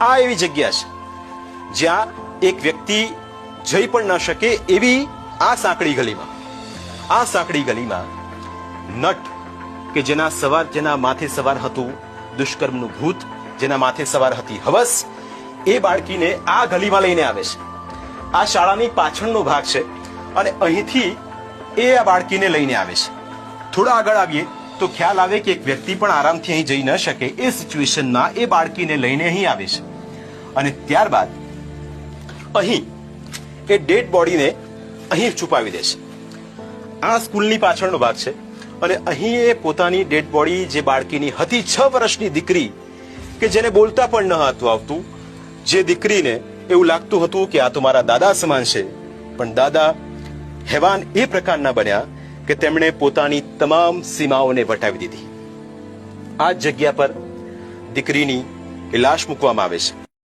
આ એવી જગ્યા છે જ્યાં એક વ્યક્તિ જઈ પણ ન શકે એવી આ સાંકડી ગલીમાં નટ કે જેના માથે સવાર હતું દુષ્કર્મનું ભૂત, જેના માથે સવાર હતી હવસ, એ બાળકીને આ ગલીમાં લઈને આવે છે. આ શાળાની પાછળનો ભાગ છે અને અહીંથી એ આ બાળકીને લઈને આવે છે. થોડા આગળ આવીએ તો ખ્યાલ આવે કે એક વ્યક્તિ પણ આરામથી અહીં જઈ ન શકે એ સિચ્યુએશનમાં એ બાળકીને લઈને અહીં આવે છે અને ત્યારબાદ અહીં એ ડેડ બોડીને અહીં છુપાવી દે છે. આ સ્કૂલની પાછળનો ભાગ છે અને અહીં એ પોતાની ડેડ બોડી જે બાળકીની હતી 6 વર્ષની દીકરી કે જેને બોલતા પણ ન હતું આવતું, જે દીકરીને એવું લાગતું હતું કે આ તો મારા દાદા સમાન છે, પણ દાદા હેવાન એ પ્રકારના બન્યા કે તેમણે પોતાની તમામ સીમાઓને વટાવી દીધી. આ જગ્યા પર દીકરીની લાશ મૂકવામાં આવે છે